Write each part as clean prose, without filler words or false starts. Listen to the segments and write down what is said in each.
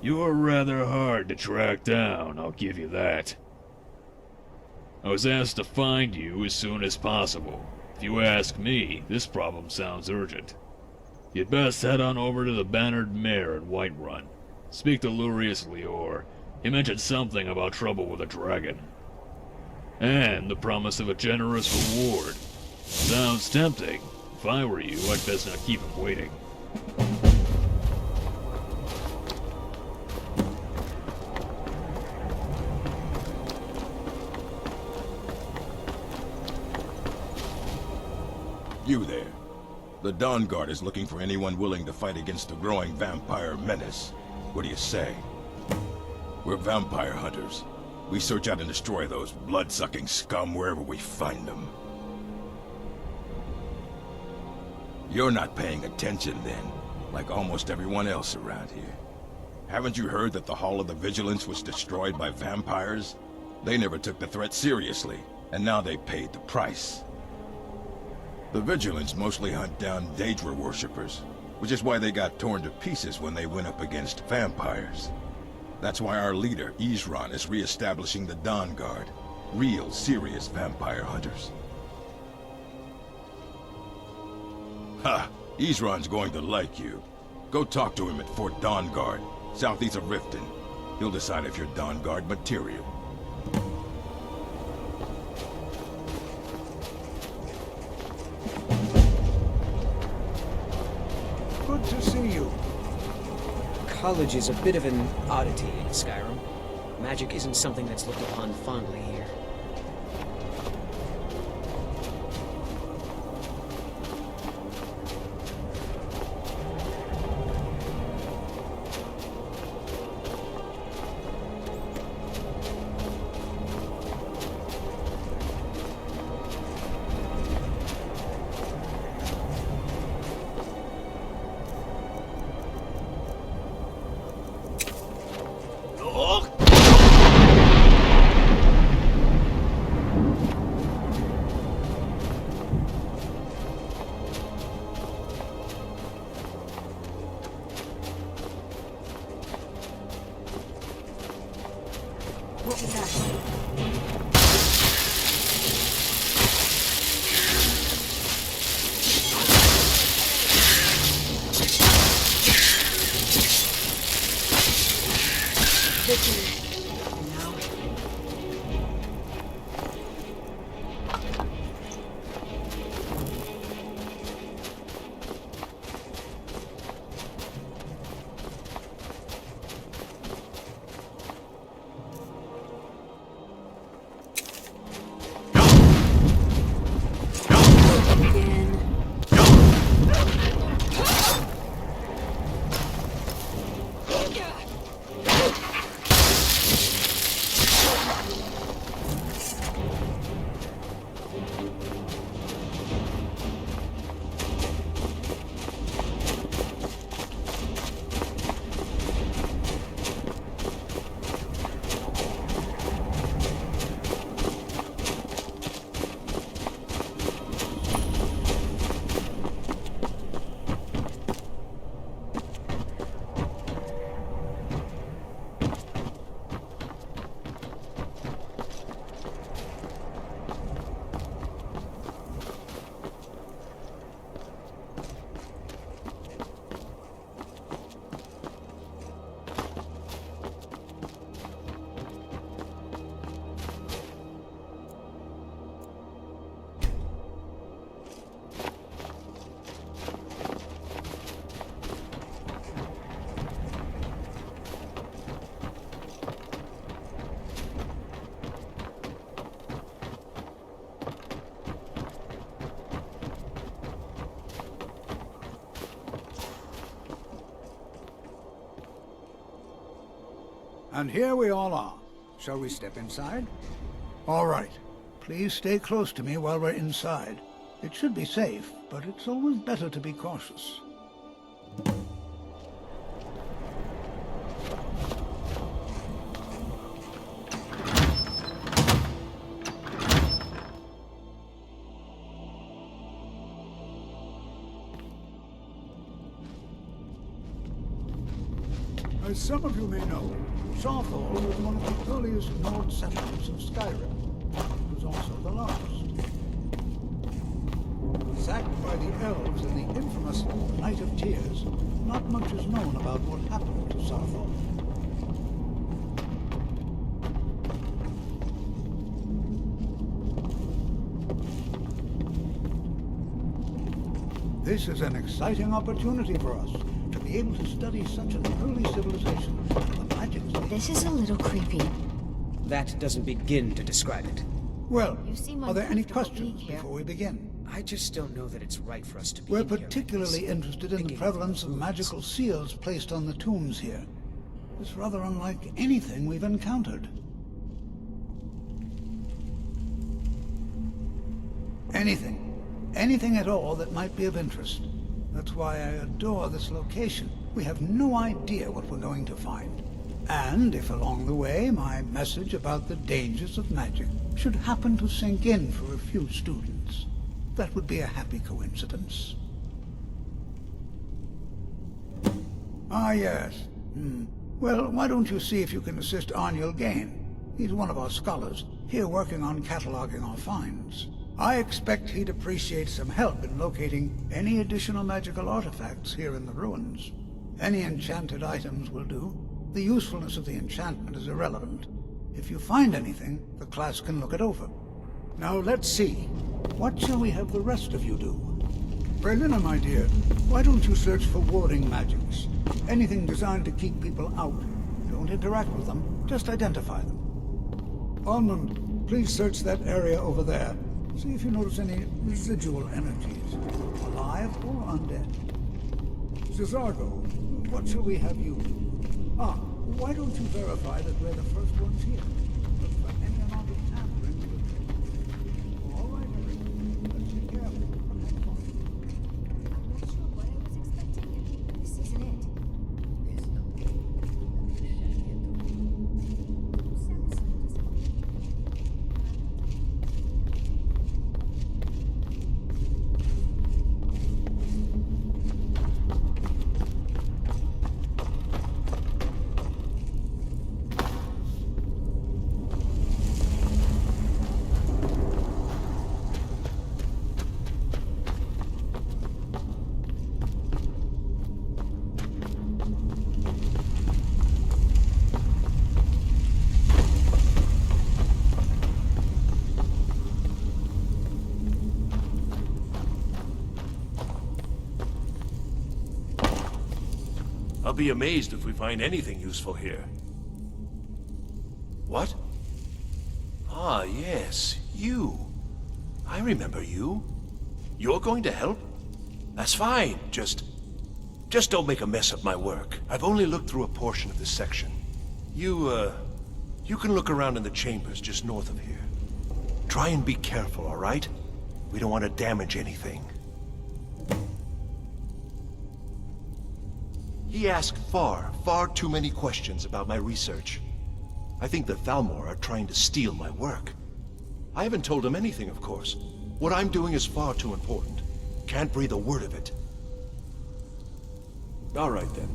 You're rather hard to track down, I'll give you that. I was asked to find you as soon as possible. If you ask me, this problem sounds urgent. You'd best head on over to the Bannered Mare in Whiterun. Speak to Lurius Lior. He mentioned something about trouble with a dragon. And the promise of a generous reward. Sounds tempting. If I were you, I'd best not keep him waiting. You there. The Dawn Guard is looking for anyone willing to fight against the growing vampire menace. What do you say? We're vampire hunters. We search out and destroy those blood-sucking scum wherever we find them. You're not paying attention then, like almost everyone else around here. Haven't you heard that the Hall of the Vigilance was destroyed by vampires? They never took the threat seriously, and now they paid the price. The Vigilance mostly hunt down Daedra worshippers, which is why they got torn to pieces when they went up against vampires. That's why our leader, Isran, is re-establishing the Dawn Guard. Real, serious vampire hunters. Ha! Isran's going to like you. Go talk to him at Fort Dawn Guard, southeast of Riften. He'll decide if you're Dawn Guard material. Good to see you. College is a bit of an oddity in Skyrim. Magic isn't something that's looked upon fondly here. What was that? Victory. Now. Again. And here we all are. Shall we step inside? All right. Please stay close to me while we're inside. It should be safe, but it's always better to be cautious. As some of you may know, Saarthal was one of the earliest Nord settlements of Skyrim. It was also the last. Sacked by the elves in the infamous Night of Tears, not much is known about what happened to Saarthal. This is an exciting opportunity for us to be able to study such an early civilization. The magics. This is a little creepy. That doesn't begin to describe it. Well, You seem are there any uncomfortable being questions here. before we begin? I just don't know that it's right for us to be We're in here particularly like this, interested in the picking prevalence of foods. magical seals placed on the tombs here. It's rather unlike anything we've encountered. Anything at all that might be of interest. That's why I adore this location. We have no idea what we're going to find. And if along the way my message about the dangers of magic should happen to sink in for a few students, that would be a happy coincidence. Ah, yes. Well, why don't you see if you can assist Arniel Gain? He's one of our scholars, here working on cataloging our finds. I expect he'd appreciate some help in locating any additional magical artifacts here in the ruins. Any enchanted items will do. The usefulness of the enchantment is irrelevant. If you find anything, the class can look it over. Now let's see. What shall we have the rest of you do? Brelina, my dear, why don't you search for warding magics? Anything designed to keep people out. Don't interact with them, just identify them. Almond, please search that area over there. See if you notice any residual energies, alive or undead. Cesargo, what shall we have you do? Why don't you verify that we're the first ones here? Look for any amount of tampering with it. All right, Eric. Let's be careful and have fun. I'm not sure what I was expecting. This isn't it. I'll be amazed if we find anything useful here. What? Ah, yes, you. I remember you. You're going to help? That's fine, just don't make a mess of my work. I've only looked through a portion of this section. You can look around in the chambers just north of here. Try and be careful, all right? We don't want to damage anything. He asked far too many questions about my research. I think the Thalmor are trying to steal my work. I haven't told him anything, of course. What I'm doing is far too important. Can't breathe a word of it. All right, then.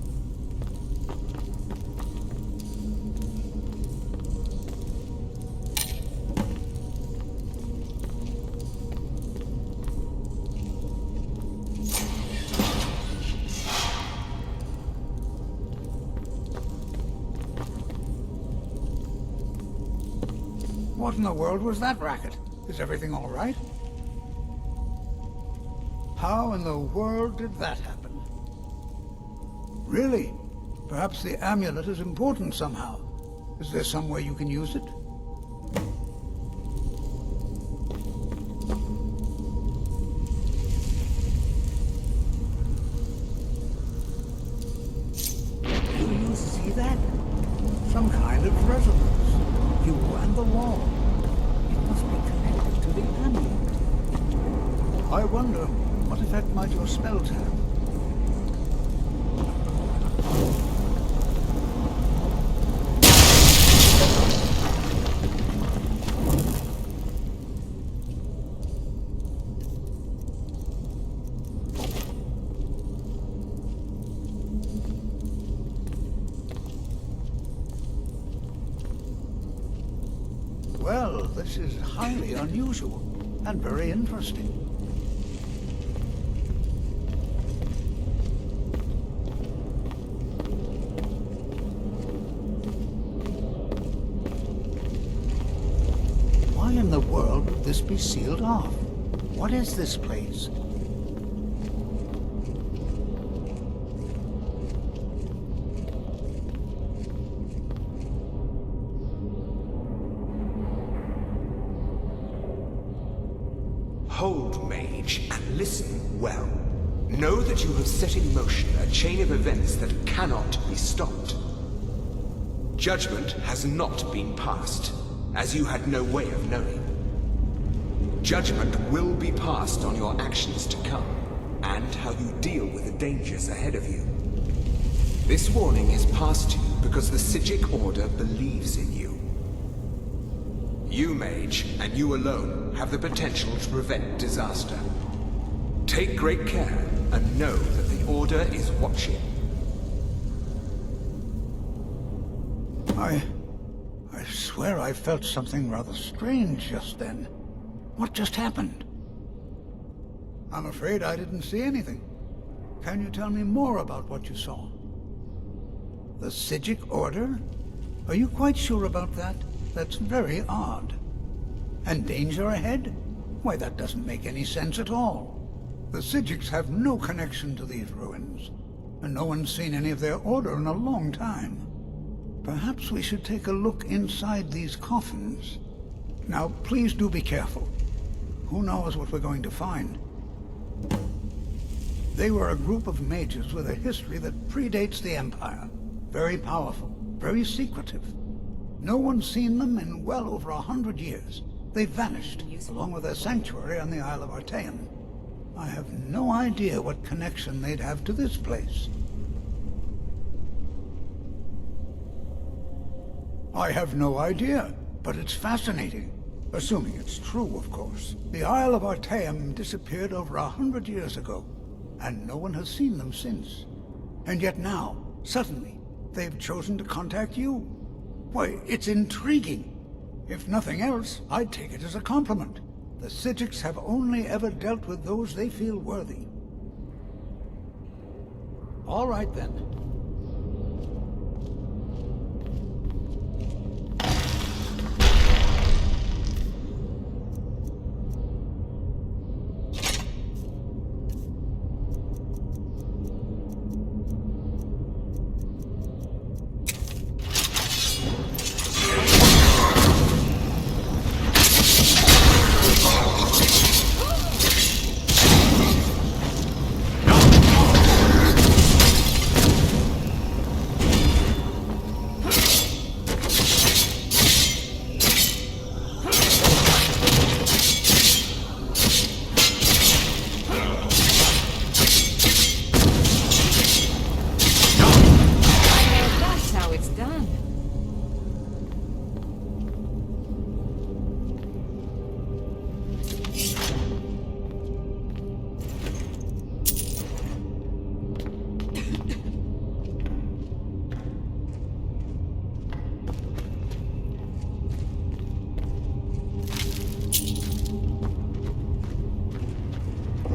What in the world was that racket? Is everything all right? How in the world did that happen? Really? Perhaps the amulet is important somehow. Is there some way you can use it? Do you see that? Some kind of resonance. You and the wall. It must be connected to the amulet. I wonder, what effect might your spells have? Well, this is highly unusual and very interesting. Why in the world would this be sealed off? What is this place? Hold, mage, and listen well. Know that you have set in motion a chain of events that cannot be stopped. Judgment has not been passed, as you had no way of knowing. Judgment will be passed on your actions to come, and how you deal with the dangers ahead of you. This warning is passed to you because the Psijic Order believes in you. You, mage, and you alone, have the potential to prevent disaster. Take great care, and know that the Order is watching. I swear I felt something rather strange just then. What just happened? I'm afraid I didn't see anything. Can you tell me more about what you saw? The Psijic Order? Are you quite sure about that? That's very odd. And danger ahead? Why, that doesn't make any sense at all. The Psijics have no connection to these ruins, and no one's seen any of their order in a long time. Perhaps we should take a look inside these coffins. Now, please do be careful. Who knows what we're going to find? They were a group of mages with a history that predates the Empire. Very powerful, very secretive. No one's seen them in well over 100 years. They vanished, along with their sanctuary on the Isle of Artaeum. I have no idea what connection they'd have to this place. I have no idea, but it's fascinating. Assuming it's true, of course. The Isle of Artaeum disappeared over 100 years ago, and no one has seen them since. And yet now, suddenly, they've chosen to contact you. Why, it's intriguing. If nothing else, I'd take it as a compliment. The Psijics have only ever dealt with those they feel worthy. All right, then.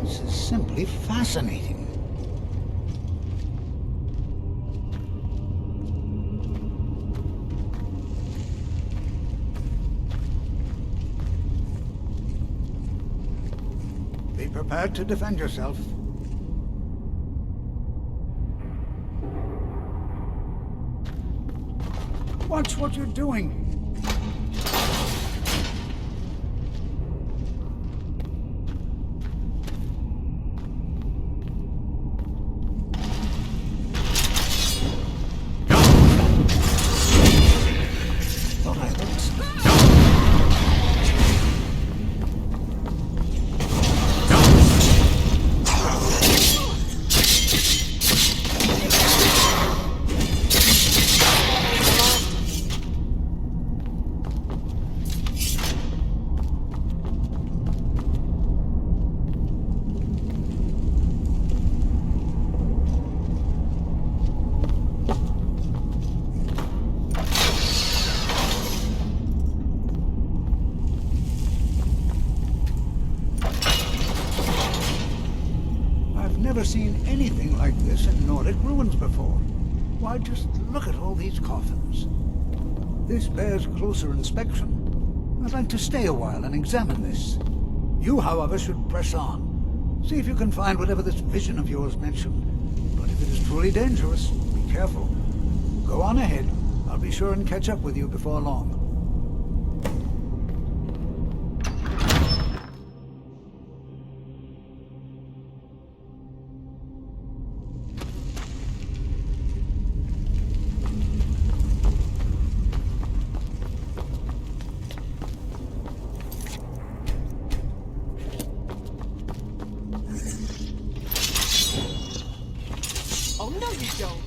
This is simply fascinating. Be prepared to defend yourself. Watch what you're doing. seen anything like this in Nordic ruins before. Why, just look at all these coffins. This bears closer inspection. I'd like to stay a while and examine this. You, however, should press on. See if you can find whatever this vision of yours mentioned. But if it is truly dangerous, be careful. Go on ahead. I'll be sure and catch up with you before long. Oh, no, you don't.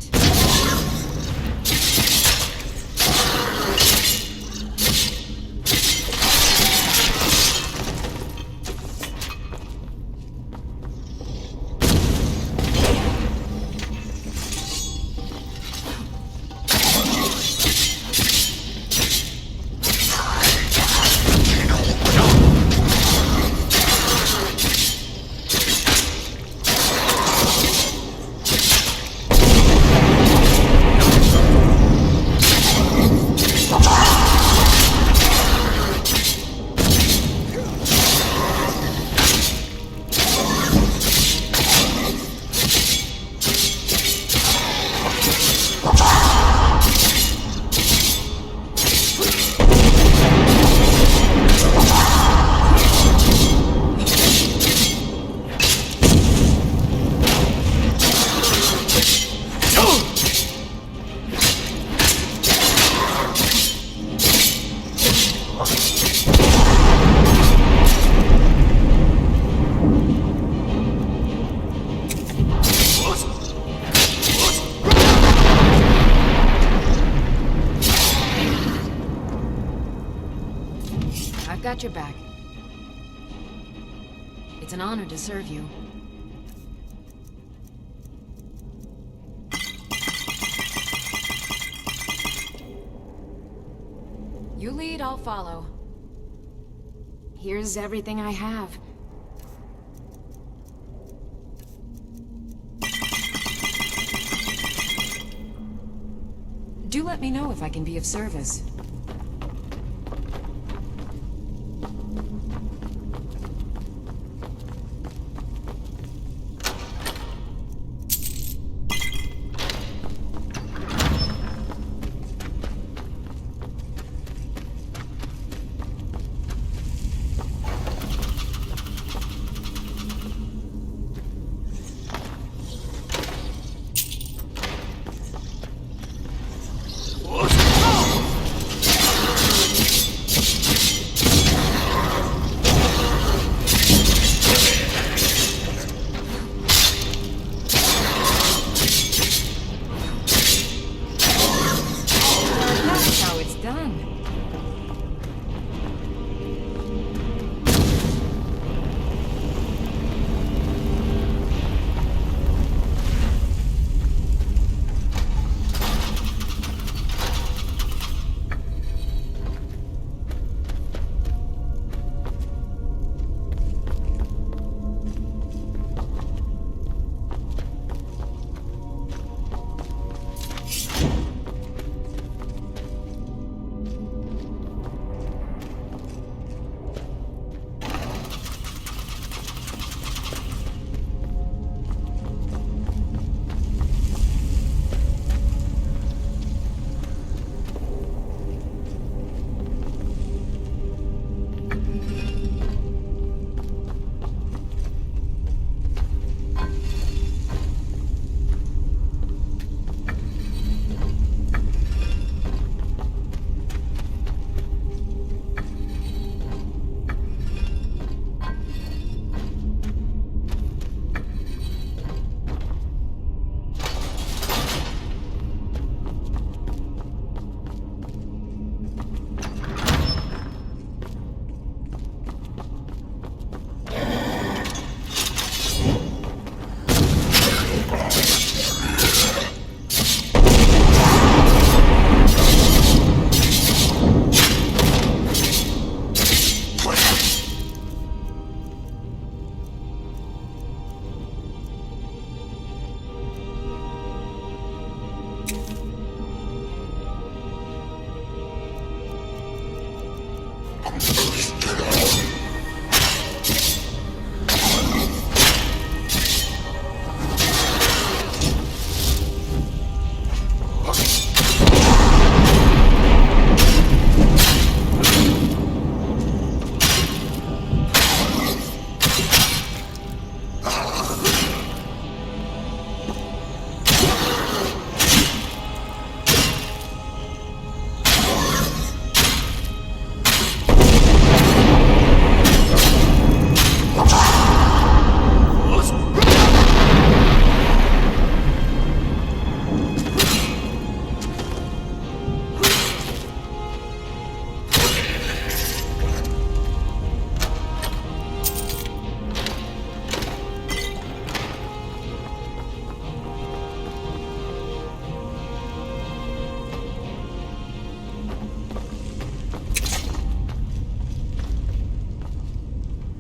I've got your back. It's an honor to serve you. You lead, I'll follow. Here's everything I have. Do let me know if I can be of service.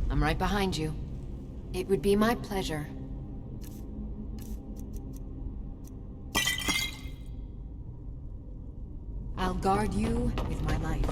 I'm right behind you. It would be my pleasure. I'll guard you with my life.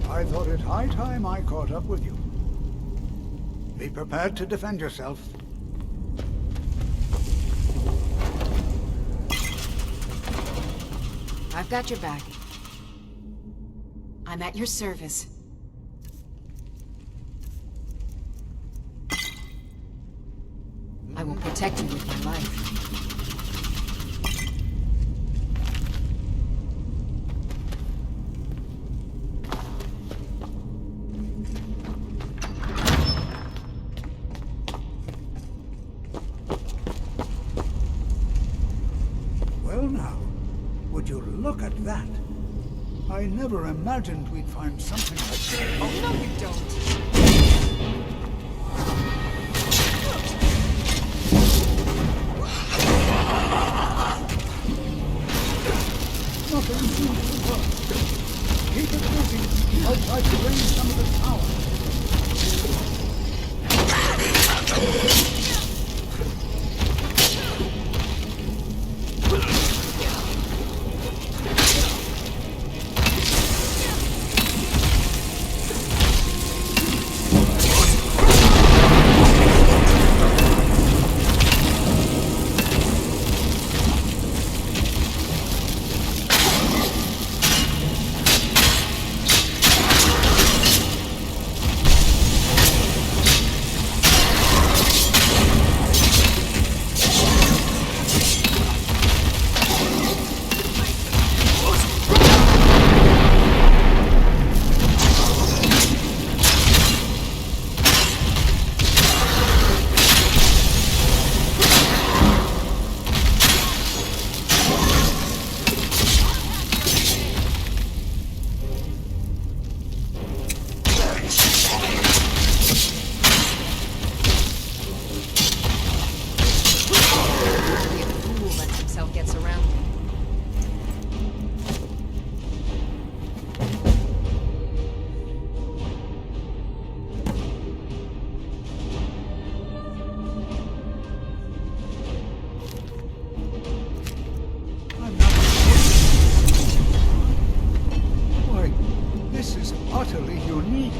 I thought it high time I caught up with you. Be prepared to defend yourself. I've got your back. I'm at your service. I will protect you with my life. Well now, would you look at that? I never imagined we'd find something like that. Oh, no you don't. Nothing seems to work. Keep it busy. I'll try to raise some of the power. Utterly unique.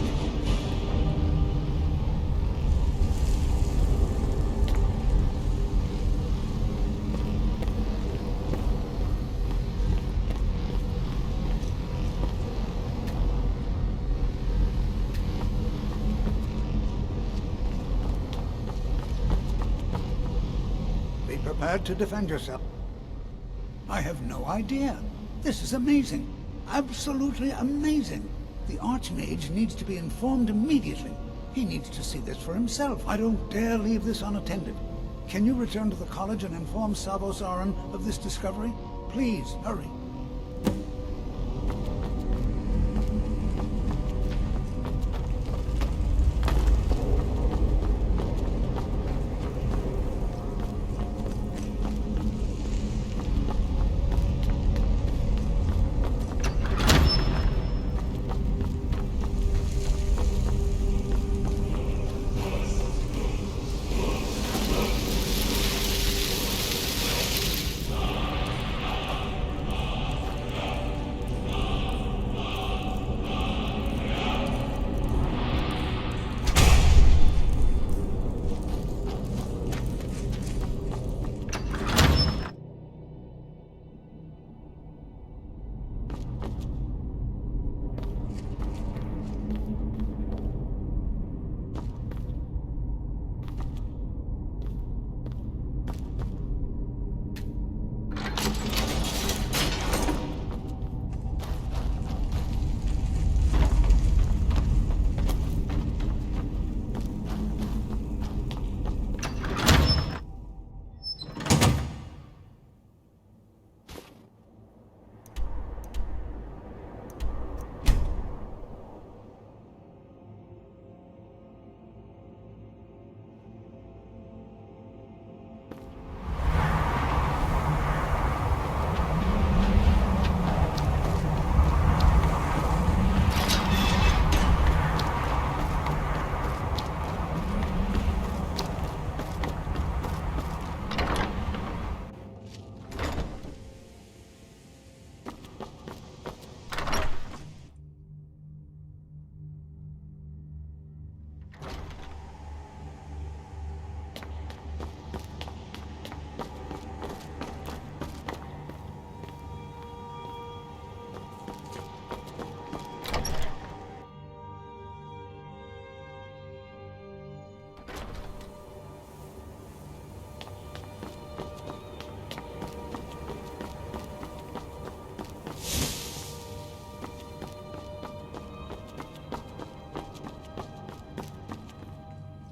Be prepared to defend yourself. I have no idea. This is amazing. Absolutely amazing. The Archmage needs to be informed immediately. He needs to see this for himself. I don't dare leave this unattended. Can you return to the college and inform Saarthal of this discovery? Please, hurry.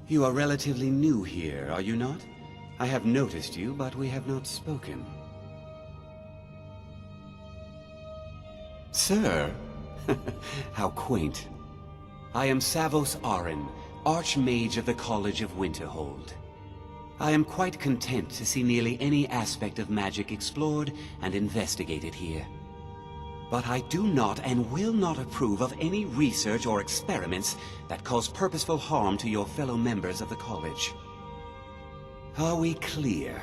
You are relatively new here, are you not? I have noticed you, but we have not spoken. Sir? How quaint. I am Savos Arin, Archmage of the College of Winterhold. I am quite content to see nearly any aspect of magic explored and investigated here. But I do not and will not approve of any research or experiments that cause purposeful harm to your fellow members of the college. Are we clear?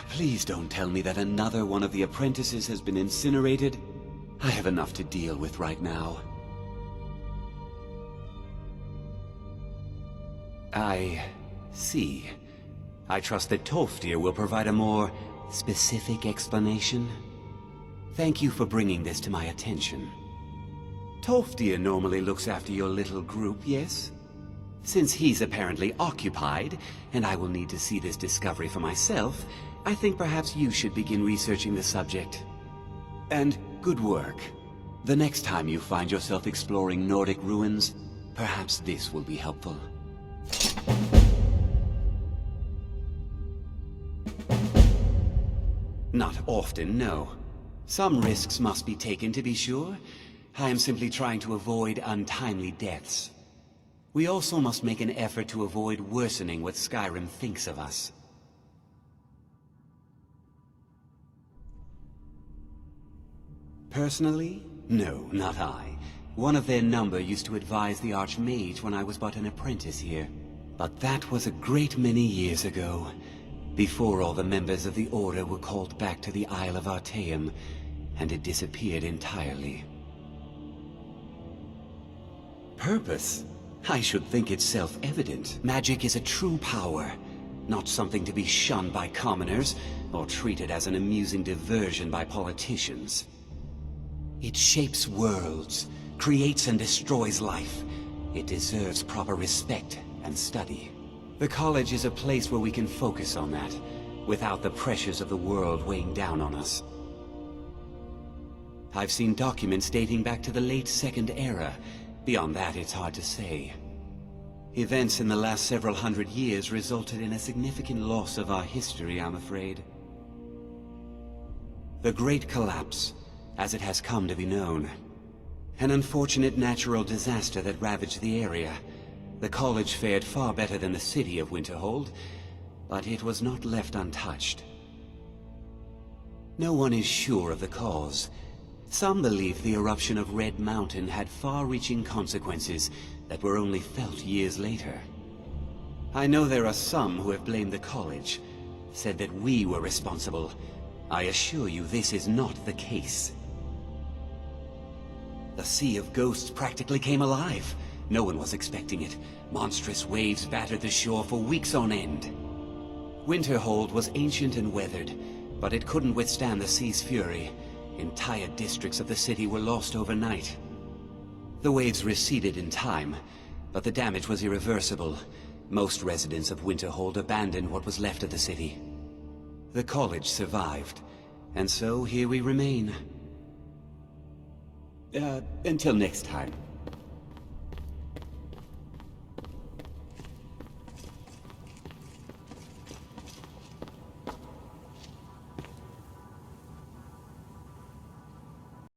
Please don't tell me that another one of the apprentices has been incinerated. I have enough to deal with right now. I see. I trust that Tolfdir will provide a more specific explanation. Thank you for bringing this to my attention. Tolfdir normally looks after your little group, yes? Since he's apparently occupied, and I will need to see this discovery for myself, I think perhaps you should begin researching the subject. And good work. The next time you find yourself exploring Nordic ruins, perhaps this will be helpful. Not often, no. Some risks must be taken, to be sure. I am simply trying to avoid untimely deaths. We also must make an effort to avoid worsening what Skyrim thinks of us. Personally? No, not I. One of their number used to advise the Archmage when I was but an apprentice here. But that was a great many years ago, before all the members of the Order were called back to the Isle of Artaeum, and it disappeared entirely. Purpose? I should think it's self-evident. Magic is a true power, not something to be shunned by commoners, or treated as an amusing diversion by politicians. It shapes worlds, creates and destroys life. It deserves proper respect and study. The college is a place where we can focus on that, without the pressures of the world weighing down on us. I've seen documents dating back to the late Second Era. Beyond that, it's hard to say. Events in the last several hundred years resulted in a significant loss of our history, I'm afraid. The Great Collapse, as it has come to be known. An unfortunate natural disaster that ravaged the area. The college fared far better than the city of Winterhold, but it was not left untouched. No one is sure of the cause. Some believe the eruption of Red Mountain had far-reaching consequences that were only felt years later. I know there are some who have blamed the college, said that we were responsible. I assure you this is not the case. The Sea of Ghosts practically came alive. No one was expecting it. Monstrous waves battered the shore for weeks on end. Winterhold was ancient and weathered, but it couldn't withstand the sea's fury. Entire districts of the city were lost overnight. The waves receded in time, but the damage was irreversible. Most residents of Winterhold abandoned what was left of the city. The college survived, and so here we remain. Until next time.